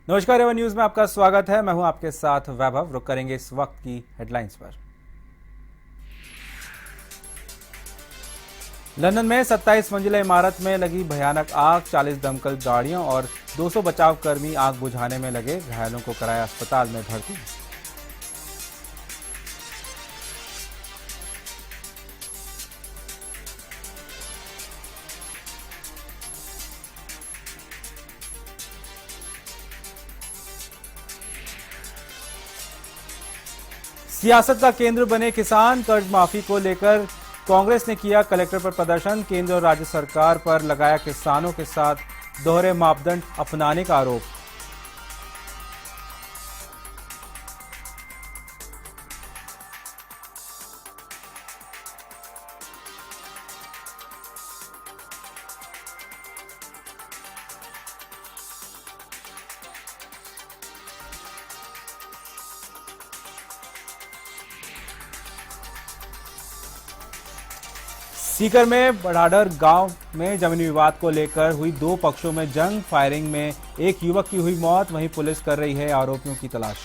नमस्कार, Avon news में आपका स्वागत है। मैं हूं आपके साथ वैभव। रुक करेंगे इस वक्त की हेडलाइंस पर। लंदन में 27 मंजिला इमारत में लगी भयानक आग, 40 दमकल गाड़ियों और 200 बचाव कर्मी आग बुझाने में लगे। घायलों को कराया अस्पताल में भर्ती। सियासत का केंद्र बने किसान, कर्ज माफी को लेकर कांग्रेस ने किया कलेक्टर पर प्रदर्शन। केंद्र और राज्य सरकार पर लगाया किसानों के साथ दोहरे मापदंड अपनाने का आरोप। सीकर में बढ़ाडर गांव में जमीन विवाद को लेकर हुई दो पक्षों में जंग। फायरिंग में एक युवक की हुई मौत, वहीं पुलिस कर रही है आरोपियों की तलाश।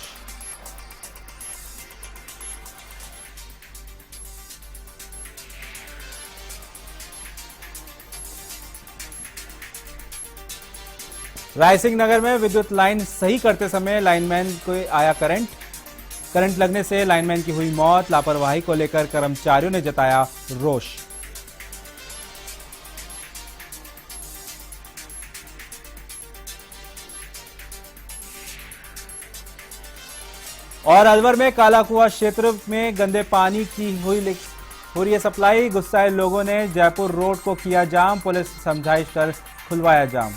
रायसिंह नगर में विद्युत लाइन सही करते समय लाइनमैन को आया करंट लगने से लाइनमैन की हुई मौत। लापरवाही को लेकर कर्मचारियों ने जताया रोष। और अलवर में कालाकुआ क्षेत्र में गंदे पानी की हो रही है सप्लाई। गुस्साए लोगों ने जयपुर रोड को किया जाम, पुलिस समझाइश कर खुलवाया जाम।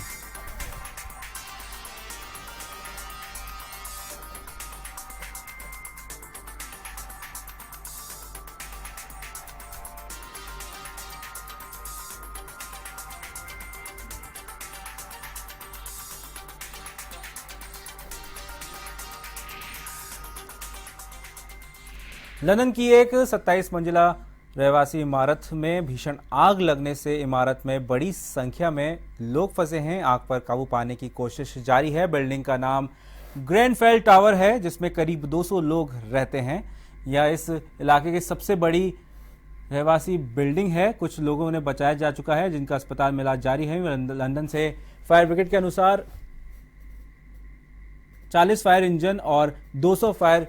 लंदन की एक 27 मंजिला रहवासी इमारत में भीषण आग लगने से इमारत में बड़ी संख्या में लोग फंसे हैं। आग पर काबू पाने की कोशिश जारी है। बिल्डिंग का नाम ग्रेनफेल टावर है, जिसमें करीब 200 लोग रहते हैं। यह इस इलाके की सबसे बड़ी रहवासी बिल्डिंग है। कुछ लोगों ने बचाया जा चुका है, जिनका अस्पताल में इलाज जारी है। लंदन से फायर ब्रिगेड के अनुसार 40 फायर इंजन और 200 फायर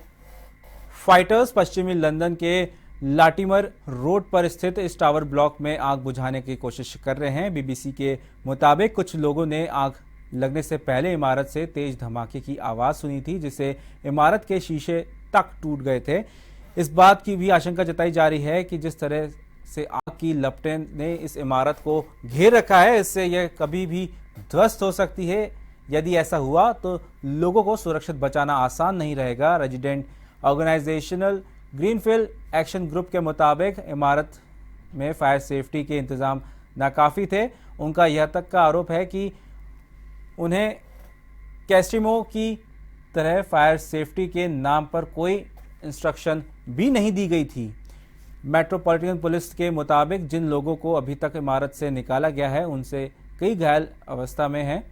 फाइटर्स पश्चिमी लंदन के लाटिमर रोड पर स्थित इस टावर ब्लॉक में आग बुझाने की कोशिश कर रहे हैं। बीबीसी के मुताबिक कुछ लोगों ने आग लगने से पहले इमारत से तेज धमाके की आवाज सुनी थी, जिससे इमारत के शीशे तक टूट गए थे। इस बात की भी आशंका जताई जा रही है कि जिस तरह से आग की लपटें ने इस इमारत को घेर रखा है, इससे यह कभी भी ध्वस्त हो सकती है। यदि ऐसा हुआ तो लोगों को सुरक्षित बचाना आसान नहीं रहेगा। Resident organizational greenfield action group के मुताबिक इमारत में फायर सेफ्टी के इंतजाम नाकाफी थे। उनका यह तक का आरोप है कि उन्हें कैस्टिमो की तरह फायर सेफ्टी के नाम पर कोई इंस्ट्रक्शन भी नहीं दी गई थी। मेट्रोपॉलिटन पुलिस के मुताबिक जिन लोगों को अभी तक इमारत से निकाला गया है, उनसे कई घायल अवस्था में हैं,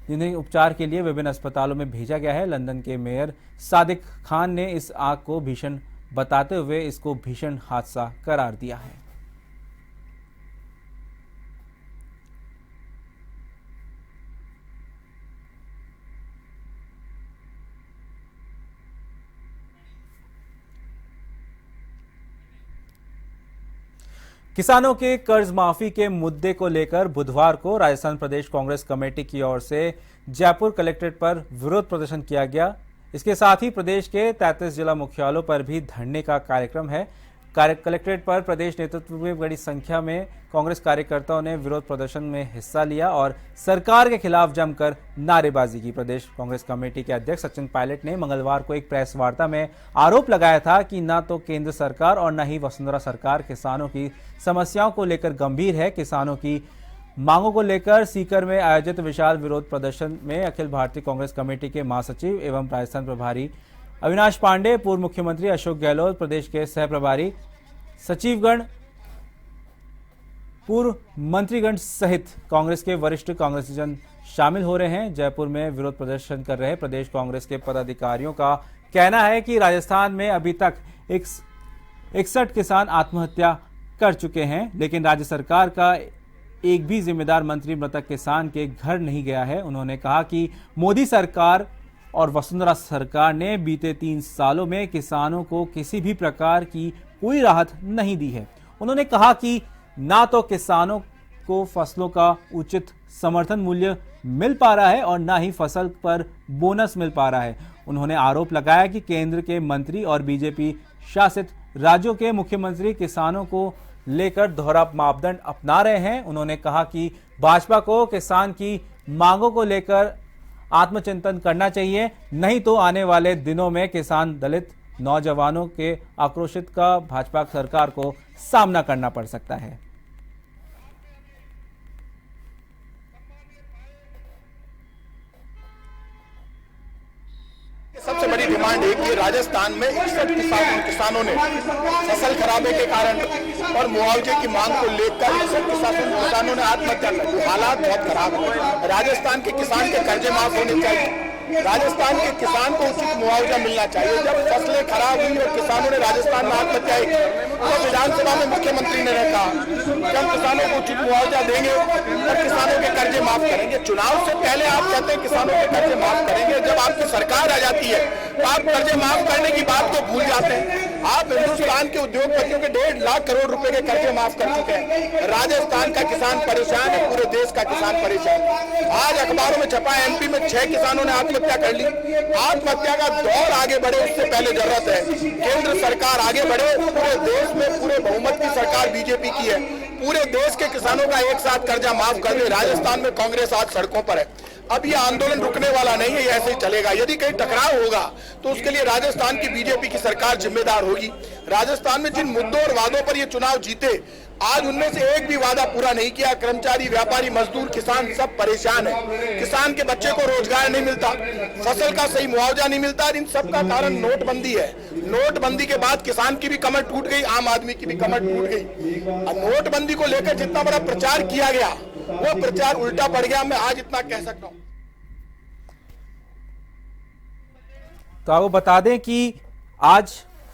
जिन्हें उपचार के लिए विभिन्न अस्पतालों में भेजा गया है। लंदन के मेयर सादिक खान ने इस आग को भीषण बताते हुए इसको भीषण हादसा करार दिया है। किसानों के कर्ज माफी के मुद्दे को लेकर बुधवार को राजस्थान प्रदेश कांग्रेस कमेटी की ओर से जयपुर कलेक्ट्रेट पर विरोध प्रदर्शन किया गया। इसके साथ ही प्रदेश के 33 जिला मुख्यालयों पर भी धरने का कार्यक्रम है। कलेक्ट्रेट पर प्रदेश नेतृत्व में बड़ी संख्या में कांग्रेस कार्यकर्ताओं ने विरोध प्रदर्शन में हिस्सा लिया और सरकार के खिलाफ जमकर नारेबाजी की। प्रदेश कांग्रेस कमेटी के अध्यक्ष सचिन पायलट ने मंगलवार को एक प्रेस वार्ता में आरोप लगाया था कि न तो केंद्र सरकार और न ही वसुंधरा सरकार किसानों की समस्याओं को लेकर गंभीर है। किसानों की मांगों को लेकर सीकर में आयोजित विशाल विरोध प्रदर्शन में अखिल भारतीय कांग्रेस कमेटी के महासचिव एवं राजस्थान प्रभारी अविनाश पांडे, पूर्व मुख्यमंत्री अशोक गहलोत, प्रदेश के सह प्रभारी सचिवगण पूर्व मंत्रीगण सहित कांग्रेस के वरिष्ठ कांग्रेसीजन शामिल हो रहे हैं। जयपुर में विरोध प्रदर्शन कर रहे प्रदेश कांग्रेस के पदाधिकारियों का कहना है कि राजस्थान में अभी तक 61 किसान आत्महत्या कर चुके हैं, लेकिन राज्य सरकार का एक भी जिम्मेदार मंत्री मृतक किसान के घर नहीं गया है। उन्होंने कहा कि मोदी सरकार और वसुंधरा सरकार ने बीते 3 सालों में किसानों को किसी भी प्रकार की कोई राहत नहीं दी है। उन्होंने कहा कि ना तो किसानों को फसलों का उचित समर्थन मूल्य मिल पा रहा है और ना ही फसल पर बोनस मिल पा रहा है। उन्होंने आरोप लगाया कि केंद्र के मंत्री और बीजेपी शासित राज्यों के मुख्यमंत्री किसानों को लेकर दोहरा मापदंड अपना रहे हैं। उन्होंने कहा कि भाजपा को किसान की मांगों को लेकर आत्मचिंतन करना चाहिए, नहीं तो आने वाले दिनों में किसान, दलित, नौजवानों के आक्रोशित का भाजपा सरकार को सामना करना पड़ सकता है। सबसे बड़ी डिमांड है कि राजस्थान में 61 किसानों ने फसल खराबे के कारण और मुआवजे की मांग को लेकर 61 किसानों ने आत्महत्या की। हालात बहुत खराब है। राजस्थान के किसान के कर्जे माफ होने चाहिए, राजस्थान के किसान को उचित मुआवजा मिलना चाहिए। जब फसलें खराब हुई और किसानों ने राजस्थान में आत्महत्या की तो विधानसभा में मुख्यमंत्री ने कहा कि हम किसानों को उचित मुआवजा देंगे और किसानों के कर्जे माफ करेंगे। चुनाव से पहले आप कहते हैं किसानों के कर्जे माफ करेंगे, जब आपकी सरकार आ जाती है तो आप कर्जे माफ करने की बात को भूल जाते हैं। आप हिंदुस्तान के उद्योगपतियों के 1.5 लाख करोड़ रुपए के कर्जे माफ कर चुके हैं। राजस्थान का किसान परेशान है, पूरे देश का किसान परेशान है। आज अखबारों में छपा है एमपी में 6 किसानों ने आत्महत्या कर ली। आत्महत्या का दौर आगे बढ़े उससे पहले जरूरत है केंद्र सरकार आगे बढ़े। पूरे देश में पूरे बहुमत की सरकार बीजेपी की है। पूरे देश के किसानों का एक साथ कर्जा माफ कर दे। राजस्थान में कांग्रेस आज सड़कों पर है। अब ये आंदोलन रुकने वाला नहीं है, ये ऐसे ही चलेगा। यदि कहीं टकराव होगा तो उसके लिए राजस्थान की बीजेपी की सरकार जिम्मेदार होगी। राजस्थान में जिन मुद्दों और वादों पर ये चुनाव जीते, आज उनमें से एक भी वादा पूरा नहीं किया। कर्मचारी, व्यापारी, मजदूर, किसान सब परेशान है। किसान के बच्चे को रोजगार नहीं मिलता, फसल का सही मुआवजा नहीं मिलता। इन सब का कारण नोटबंदी है। नोटबंदी के बाद किसान की भी कमर टूट गई, आम आदमी की भी कमर टूट गई। नोटबंदी को लेकर जितना बड़ा प्रचार किया गया वो प्रचार उल्टा पड़ गया। मैं आज इतना कह सकता हूं। तो आपको बता दें कि आज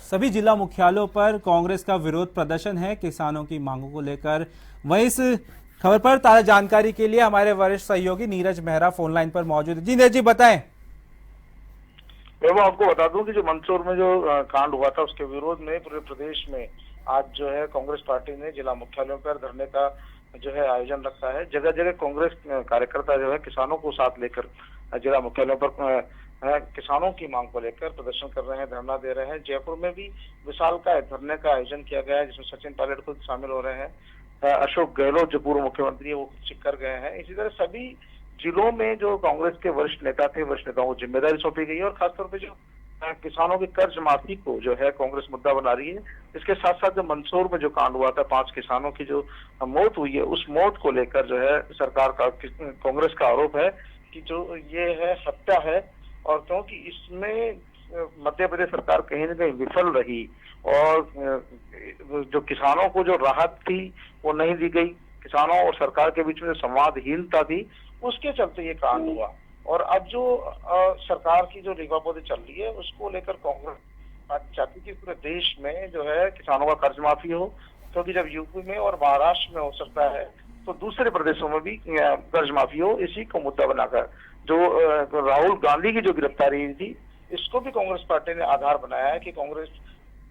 सभी जिला मुख्यालयों पर कांग्रेस का विरोध प्रदर्शन है किसानों की मांगों को लेकर। वहीं इस खबर पर ताजा जानकारी के लिए हमारे वरिष्ठ सहयोगी नीरज मेहरा फोन लाइन पर मौजूद है। जी नीरज जी बताएं। मैं आपको बता दूं कि जो मंदसौर में जो कांड हुआ था उसके विरोध में पूरे प्रदेश में आज जो है कांग्रेस पार्टी ने जिला मुख्यालयों पर धरने का जो है आयोजन रखा है। जगह जगह कांग्रेस कार्यकर्ता जो है किसानों को साथ लेकर जिला मुख्यालयों पर किसानों की मांग को लेकर प्रदर्शन कर रहे हैं, धरना दे रहे हैं। जयपुर में भी विशाल का धरने का आयोजन किया गया है जिसमें सचिन पायलट खुद शामिल हो रहे हैं। अशोक गहलोत जो पूर्व मुख्यमंत्री है वो कर गए हैं। इसी तरह सभी जिलों में जो कांग्रेस के वरिष्ठ नेता थे, वरिष्ठ नेताओं को जिम्मेदारी सौंपी गई है और खासतौर पर जो किसानों की कर्ज माफी को जो है कांग्रेस मुद्दा बना रही है। इसके साथ साथ जो मंदसौर में जो कांड हुआ था, 5 किसानों की जो मौत हुई है, उस मौत को लेकर जो है सरकार का, कांग्रेस का आरोप है कि जो ये है हत्या है। और क्योंकि इसमें मध्य प्रदेश सरकार कहीं न कहीं विफल रही और जो किसानों को जो राहत थी वो नहीं दी गई, किसानों और सरकार के बीच में जो संवादहीनता थी उसके चलते ये कांड हुआ। और अब जो सरकार की जो लीवापोती चल रही है उसको लेकर कांग्रेस चाहती कि पूरे देश में जो है किसानों का कर्ज माफी हो, क्योंकि जब यूपी में और महाराष्ट्र में हो सकता है तो दूसरे प्रदेशों में भी कर्ज माफी हो। इसी को मुद्दा बनाकर जो राहुल गांधी की जो गिरफ्तारी हुई थी इसको भी कांग्रेस पार्टी ने आधार बनाया है कि कांग्रेस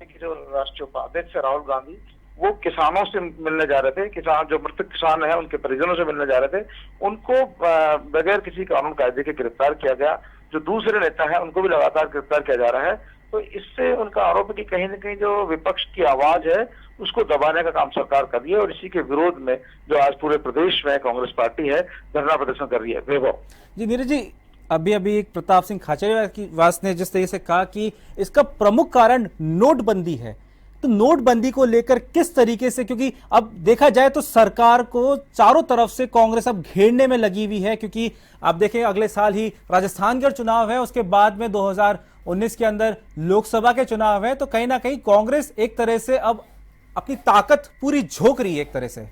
के जो राष्ट्रीय उपाध्यक्ष राहुल गांधी वो किसानों से मिलने जा रहे थे। किसान जो मृतक किसान है उनके परिजनों से मिलने जा रहे थे, उनको बगैर किसी कानून कायदे के गिरफ्तार किया गया। जो दूसरे नेता है उनको भी लगातार गिरफ्तार किया जा रहा है। तो इससे उनका आरोप है कि कहीं न कहीं जो विपक्ष की आवाज है उसको दबाने का काम सरकार कर रही है और इसी के विरोध में जो आज पूरे प्रदेश में कांग्रेस पार्टी है धरना प्रदर्शन कर रही है। वैभव जी नीरज जी, अभी एक प्रताप सिंह खाचरियावास ने जिस तरीके से कहा कि इसका प्रमुख कारण नोटबंदी है, तो नोटबंदी को लेकर किस तरीके से, क्योंकि अब देखा जाए तो सरकार को चारों तरफ से कांग्रेस अब घेरने में लगी हुई है, क्योंकि आप देखें अगले साल ही राजस्थान के चुनाव है, उसके बाद में 2019 के अंदर लोकसभा के चुनाव है, तो कहीं ना कहीं कांग्रेस एक तरह से अब अपनी ताकत पूरी झोंक रही है एक तरह से।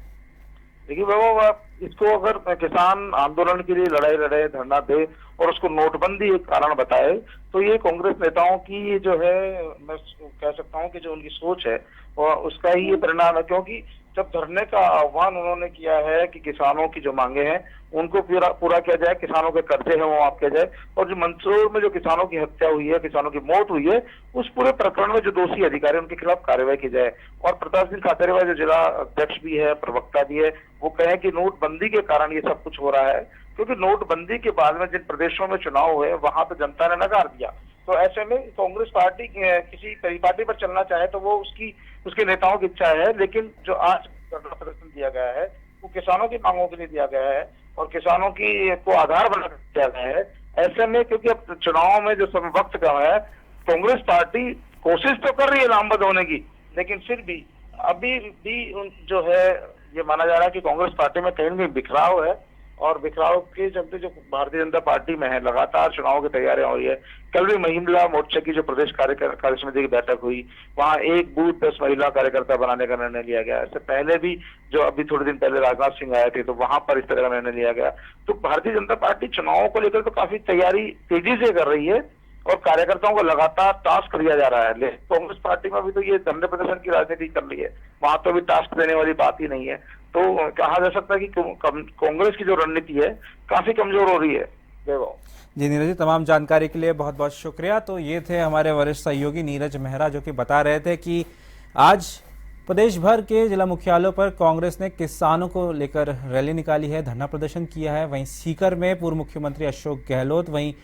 देखिए बाबा, इसको अगर किसान आंदोलन के लिए लड़ाई लड़े, धरना दे और उसको नोटबंदी एक कारण बताए, तो ये कांग्रेस नेताओं की ये जो है, मैं कह सकता हूँ कि जो उनकी सोच है और उसका ही ये परिणाम है। क्योंकि जब धरने का आह्वान उन्होंने किया है कि किसानों की जो मांगे हैं उनको पूरा किया जाए, किसानों के कर्जे हैं वो माफ किया जाए, और जो मंदसौर में जो किसानों की हत्या हुई है, किसानों की मौत हुई है, उस पूरे प्रकरण में जो दोषी अधिकारी उनके खिलाफ कार्रवाई की जाए। और प्रताप सिंह खाचरियावास जो जिला अध्यक्ष भी है, प्रवक्ता भी है, वो कहें कि नोटबंदी के कारण ये सब कुछ हो रहा है, क्योंकि नोटबंदी के बाद में जिन प्रदेशों में चुनाव हुए वहां पे जनता ने नकार दिया। तो ऐसे में कांग्रेस पार्टी किसी पार्टी पर चलना चाहे तो वो उसके नेताओं की इच्छा है, लेकिन जो आज प्रदर्शन दिया गया है वो किसानों की मांगों के लिए दिया गया है और किसानों की को आधार बनाकर दिया गया है। ऐसे में क्योंकि अब चुनाव में जो समय वक्त कम है, कांग्रेस पार्टी कोशिश तो कर रही है नामजद होने की, लेकिन फिर भी अभी भी जो है ये माना जा रहा है कि कांग्रेस पार्टी में कहीं भी बिखराव है, और बिखराव के चलते जो भारतीय जनता पार्टी में है लगातार चुनाव की तैयारियां हो रही है। कल भी महिला मोर्चा की जो प्रदेश कार्य समिति की बैठक हुई, वहां एक बूथ 10 महिला कार्यकर्ता बनाने का निर्णय लिया गया। इससे पहले भी जो अभी थोड़े दिन पहले राजनाथ सिंह आए थे तो वहां पर इस तरह का निर्णय लिया गया। तो भारतीय जनता पार्टी चुनावों को लेकर तो काफी तैयारी तेजी से कर रही है और कार्यकर्ताओं को लगातार टास्क दिया जा रहा है। लेकिन कांग्रेस पार्टी में भी तो ये धरने प्रदर्शन की राजनीति चल रही है, वहां तो भी टास्क देने वाली बात ही नहीं है। तो कहा जा सकता है कि कांग्रेस की जो रणनीति है काफी कमजोर हो रही है। जी नीरज जी, तमाम जानकारी के लिए बहुत बहुत शुक्रिया। तो ये थे हमारे वरिष्ठ सहयोगी नीरज मेहरा, जो कि बता रहे थे कि आज प्रदेश भर के जिला मुख्यालयों पर कांग्रेस ने किसानों को लेकर रैली निकाली है, धरना प्रदर्शन किया है। वहीं सीकर में पूर्व मुख्यमंत्री अशोक गहलोत, वहीं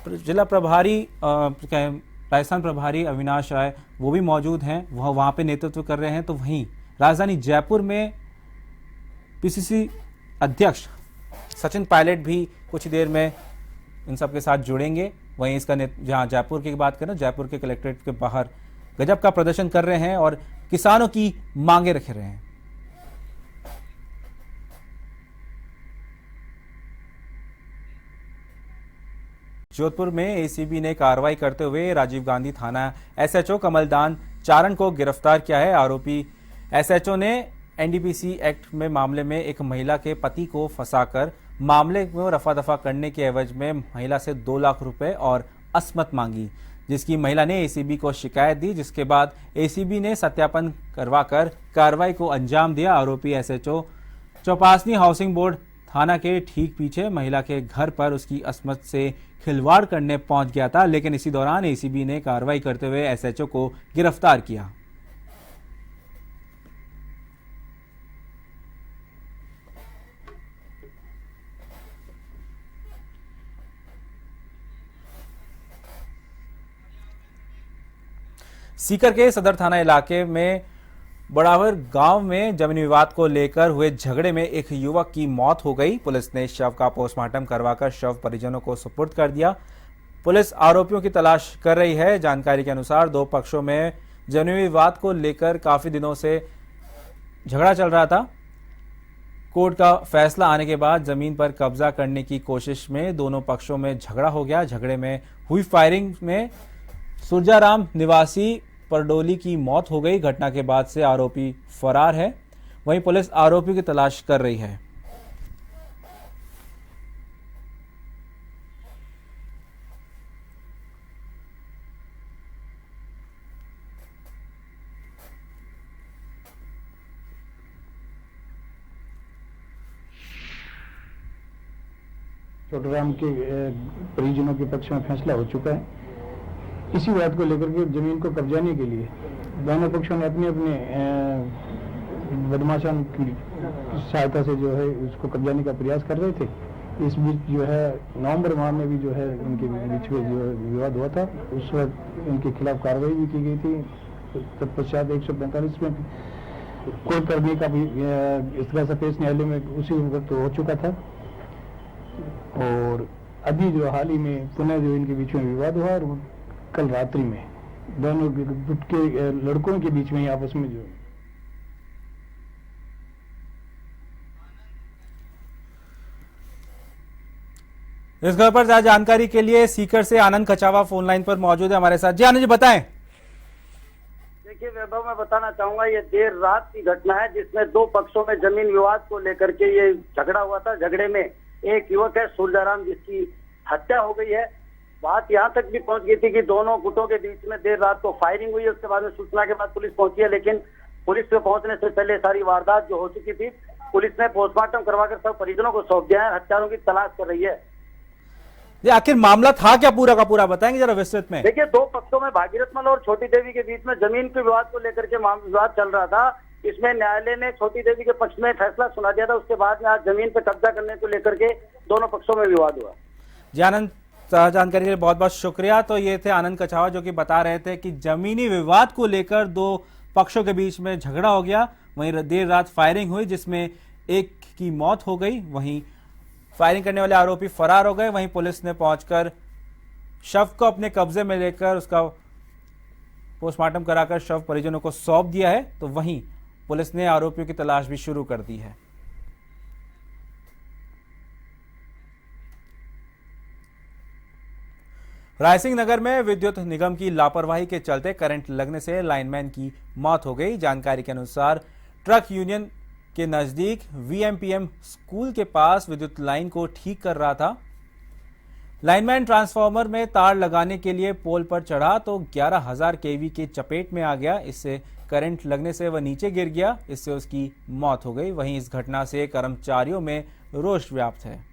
जिला प्रभारी राजस्थान प्रभारी अविनाश राय वो भी मौजूद हैं, वह वहां पे नेतृत्व कर रहे हैं। तो वहीं राजधानी जयपुर में पीसीसी अध्यक्ष सचिन पायलट भी कुछ देर में इन सब के साथ जुड़ेंगे। वहीं इसका जहां जयपुर की बात करें, जयपुर के कलेक्ट्रेट के बाहर गजब का प्रदर्शन कर रहे हैं और किसानों की मांगे रख रहे हैं। जोधपुर में एसीबी ने कार्रवाई करते हुए राजीव गांधी थाना एसएचओ कमलदान चारण को गिरफ्तार किया है। आरोपी एसएचओ ने एनडीपीसी एक्ट में मामले में एक महिला के पति को फंसाकर मामले को रफा दफा करने के एवज में महिला से 2 लाख रुपए और असमत मांगी, जिसकी महिला ने एसीबी को शिकायत दी, जिसके बाद एसीबी ने सत्यापन करवाकर कार्रवाई को अंजाम दिया। आरोपी एसएचओ चौपासनी हाउसिंग बोर्ड थाना के ठीक पीछे महिला के घर पर उसकी असमत से खिलवाड़ करने पहुंच गया था, लेकिन इसी दौरान एसीबी ने कार्रवाई करते हुए एसएचओ को गिरफ्तार किया। सीकर के सदर थाना इलाके में बड़ावर गांव में जमीन विवाद को लेकर हुए झगड़े में एक युवक की मौत हो गई। पुलिस ने शव का पोस्टमार्टम करवाकर शव परिजनों को सुपुर्द कर दिया। पुलिस आरोपियों की तलाश कर रही है। जानकारी के अनुसार 2 पक्षों में जमीन विवाद को लेकर काफी दिनों से झगड़ा चल रहा था। कोर्ट का फैसला आने के बाद जमीन पर कब्जा करने की कोशिश में दोनों पक्षों में झगड़ा हो गया। झगड़े में हुई फायरिंग में सुरजाराम निवासी परडोली की मौत हो गई। घटना के बाद से आरोपी फरार है। वहीं पुलिस आरोपी की तलाश कर रही है। छोटूराम के परिजनों के पक्ष में फैसला हो चुका है। इसी बात को लेकर के जमीन को कब्जाने के लिए दोनों पक्षों ने अपने अपने बदमाशन की सहायता से जो है उसको कब्जाने का प्रयास कर रहे थे। इस बीच जो है नवंबर माह में भी जो है इनके बीच में जो विवाद हुआ था, उस वक्त इनके खिलाफ कार्रवाई भी की गई थी। तत्पश्चात 145 में कोर्ट करने का भी इस तरह से पेश न्यायालय में उसी वक्त हो चुका था। और अभी जो हाल ही में पुनः जो इनके बीच में विवाद हुआ, और कल रात्रि में दोनों गुट के लड़कों के बीच में ही आपस में जो इस खबर पर ज्यादा जानकारी के लिए सीकर से आनंद कचावा फोन लाइन पर मौजूद है हमारे साथ। जी आनंद जी बताएं। देखिए वैभव, मैं बताना चाहूंगा ये देर रात की घटना है जिसमें दो पक्षों में जमीन विवाद को लेकर के ये झगड़ा हुआ था। झगड़े में एक युवक है सूरजाराम जिसकी हत्या हो गई है। बात यहाँ तक भी पहुंच गई थी कि दोनों गुटों के बीच में देर रात को फायरिंग हुई है। उसके बाद में सूचना के बाद पुलिस पहुंची है, लेकिन पुलिस के पहुंचने से पहले सारी वारदात जो हो चुकी थी, पुलिस ने पोस्टमार्टम करवाकर सब परिजनों को सौंप दिया है। हत्यारों की तलाश कर रही है। ये आखिर मामला था क्या पूरा का पूरा, बताएंगे जरा विस्तृत में। देखिए दो पक्षों में भागीरथमल और छोटी देवी के बीच में जमीन के विवाद को लेकर के विवाद चल रहा था। इसमें न्यायालय ने छोटी देवी के पक्ष में फैसला सुना दिया था। उसके बाद में आज जमीन पर कब्जा करने को लेकर के दोनों पक्षों में विवाद हुआ। जी आनंद, जानकारी के लिए बहुत बहुत शुक्रिया। तो ये थे आनंद कछावा जो कि बता रहे थे कि जमीनी विवाद को लेकर दो पक्षों के बीच में झगड़ा हो गया, वहीं देर रात फायरिंग हुई जिसमें एक की मौत हो गई, वहीं फायरिंग करने वाले आरोपी फरार हो गए। वहीं पुलिस ने पहुंचकर शव को अपने कब्जे में लेकर उसका पोस्टमार्टम कराकर शव परिजनों को सौंप दिया है। तो वहीं पुलिस ने आरोपियों की तलाश भी शुरू कर दी है। रायसिंह नगर में विद्युत निगम की लापरवाही के चलते करंट लगने से लाइनमैन की मौत हो गई। जानकारी के अनुसार ट्रक यूनियन के नजदीक वीएमपीएम स्कूल के पास विद्युत लाइन को ठीक कर रहा था। लाइनमैन ट्रांसफार्मर में तार लगाने के लिए पोल पर चढ़ा तो 11,000 केवी की चपेट में आ गया। इससे करंट लगने से वह नीचे गिर गया, इससे उसकी मौत हो गई। वहीं इस घटना से कर्मचारियों में रोष व्याप्त है।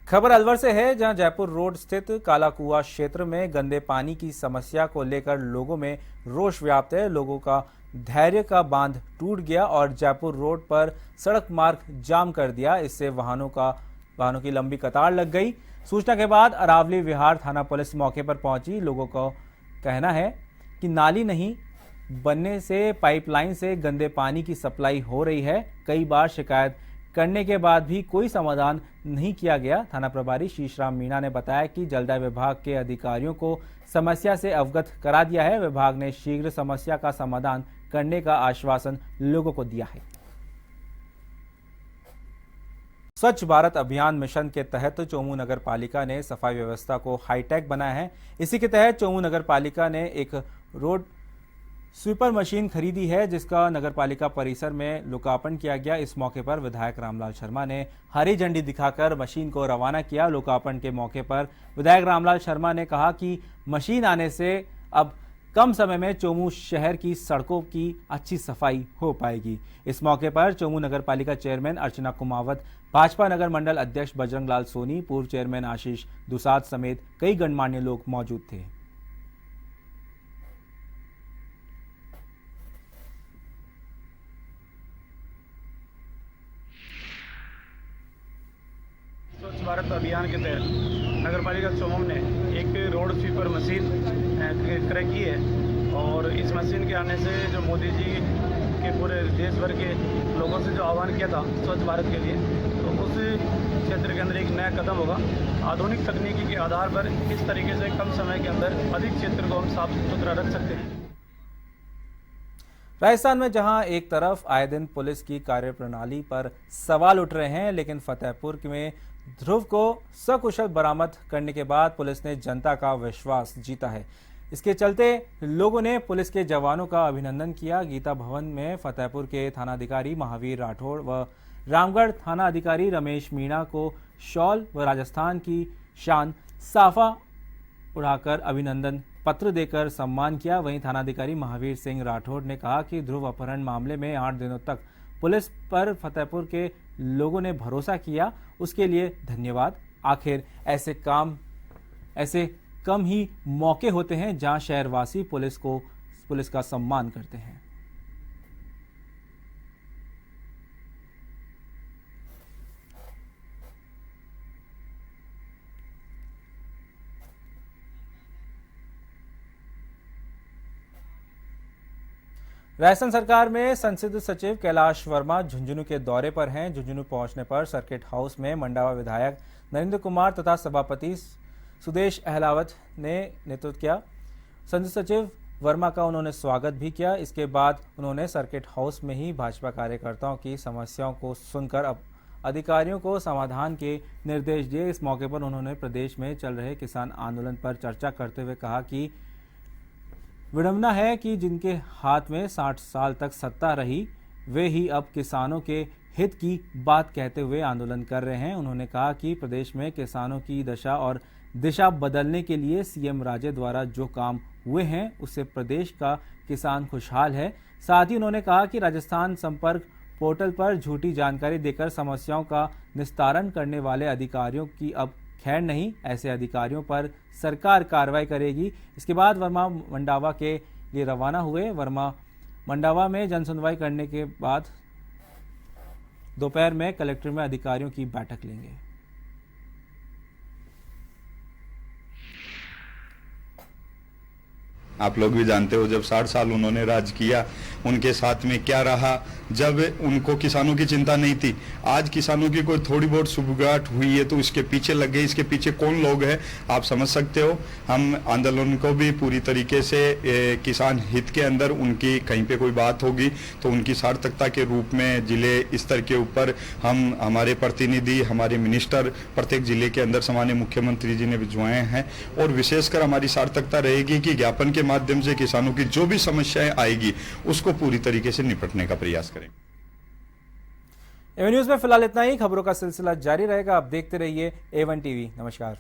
खबर अलवर से है, जहां जयपुर रोड स्थित काला कुआं क्षेत्र में गंदे पानी की समस्या को लेकर लोगों में रोष व्याप्त है। लोगों का धैर्य का बांध टूट गया और जयपुर रोड पर सड़क मार्ग जाम कर दिया। इससे वाहनों की लंबी कतार लग गई। सूचना के बाद अरावली विहार थाना पुलिस मौके पर पहुंची। लोगों का कहना है कि नाली नहीं बनने से पाइपलाइन से गंदे पानी की सप्लाई हो रही है। कई बार शिकायत करने के बाद भी कोई समाधान नहीं किया गया। थाना प्रभारी शीशराम मीणा ने बताया कि जलदाय विभाग के अधिकारियों को समस्या से अवगत करा दिया है। विभाग ने शीघ्र समस्या का समाधान करने का आश्वासन लोगों को दिया है। स्वच्छ भारत अभियान मिशन के तहत चोमू नगर पालिका ने सफाई व्यवस्था को हाईटेक बनाया है। इसी के तहत चोमू नगर पालिका ने एक रोड स्वीपर मशीन खरीदी है, जिसका नगर पालिका परिसर में लोकार्पण किया गया। इस मौके पर विधायक रामलाल शर्मा ने हरी झंडी दिखाकर मशीन को रवाना किया। लोकार्पण के मौके पर विधायक रामलाल शर्मा ने कहा कि मशीन आने से अब कम समय में चोमू शहर की सड़कों की अच्छी सफाई हो पाएगी। इस मौके पर चोमू नगर पालिका चेयरमैन अर्चना कुमावत, भाजपा नगर मंडल अध्यक्ष बजरंग लाल सोनी, पूर्व चेयरमैन आशीष दुसाद समेत कई गणमान्य लोग मौजूद थे। स्वच्छ भारत अभियान के तहत नगरपालिका चोमू ने एक रोड स्वीपर मशीन क्रय की है और इस मशीन के आने से जो मोदी जी के पूरे देश भर के लोगों से जो आह्वान किया था स्वच्छ भारत के लिए, तो उस क्षेत्र के अंदर एक नया कदम होगा। आधुनिक तकनीकी के आधार पर इस तरीके से कम समय के अंदर अधिक क्षेत्र को हम साफ सुथरा रख सकते हैं। राजस्थान में जहां एक तरफ आए दिन पुलिस की कार्यप्रणाली पर सवाल उठ रहे हैं, लेकिन फतेहपुर में ध्रुव को सकुशल बरामद करने के बाद पुलिस ने जनता का विश्वास जीता है। इसके चलते लोगों ने पुलिस के जवानों का अभिनंदन किया। गीता भवन में फतेहपुर के थानाधिकारी महावीर राठौड़ व रामगढ़ थाना अधिकारी रमेश मीणा को शॉल व राजस्थान की शान साफा उड़ाकर अभिनंदन पत्र देकर सम्मान किया। वहीं थानाधिकारी महावीर सिंह राठौड़ ने कहा कि ध्रुव अपहरण मामले में 8 दिनों तक पुलिस पर फतेहपुर के लोगों ने भरोसा किया, उसके लिए धन्यवाद। आखिर ऐसे कम ही मौके होते हैं जहां शहरवासी पुलिस का सम्मान करते हैं। राजस्थान सरकार में संसदीय सचिव कैलाश वर्मा झुंझुनू के दौरे पर हैं। झुंझुनू पहुंचने पर सर्किट हाउस में मंडावा विधायक नरेंद्र कुमार तथा सभापति सुदेश अहलावत ने नेतृत्व किया। संसदीय सचिव वर्मा का उन्होंने स्वागत भी किया। इसके बाद उन्होंने सर्किट हाउस में ही भाजपा कार्यकर्ताओं की समस्याओं को सुनकर अब अधिकारियों को समाधान के निर्देश दिए। इस मौके पर उन्होंने प्रदेश में चल रहे किसान आंदोलन पर चर्चा करते हुए कहा कि विडंबना है कि जिनके हाथ में 60 साल तक सत्ता रही वे ही अब किसानों के हित की बात कहते हुए आंदोलन कर रहे हैं। उन्होंने कहा कि प्रदेश में किसानों की दशा और दिशा बदलने के लिए सीएम राजे द्वारा जो काम हुए हैं उससे प्रदेश का किसान खुशहाल है। साथ ही उन्होंने कहा कि राजस्थान संपर्क पोर्टल पर झूठी जानकारी देकर समस्याओं का निस्तारण करने वाले अधिकारियों की अब खैर नहीं, ऐसे अधिकारियों पर सरकार कार्रवाई करेगी। इसके बाद वर्मा मंडावा के लिए रवाना हुए। वर्मा मंडावा में जनसुनवाई करने के बाद दोपहर में कलेक्टर में अधिकारियों की बैठक लेंगे। आप लोग भी जानते हो, जब 60 साल उन्होंने राज किया, उनके साथ में क्या रहा, जब उनको किसानों की चिंता नहीं थी। आज किसानों की कोई थोड़ी बहुत सुबगाहट हुई है तो इसके पीछे लग गए। इसके पीछे कौन लोग हैं आप समझ सकते हो। हम आंदोलन को भी पूरी तरीके से किसान हित के अंदर उनकी कहीं पे कोई बात होगी तो उनकी सार्थकता के रूप में जिले स्तर के ऊपर हम हमारे प्रतिनिधि, हमारे मिनिस्टर प्रत्येक जिले के अंदर सामान्य मुख्यमंत्री जी ने भिजवाए हैं। और विशेषकर हमारी सार्थकता रहेगी कि ज्ञापन के माध्यम से किसानों की जो भी समस्याएं आएगी उसको पूरी तरीके से निपटने का प्रयास करें। एवन न्यूज में फिलहाल इतना ही। खबरों का सिलसिला जारी रहेगा। आप देखते रहिए A1 टीवी। नमस्कार।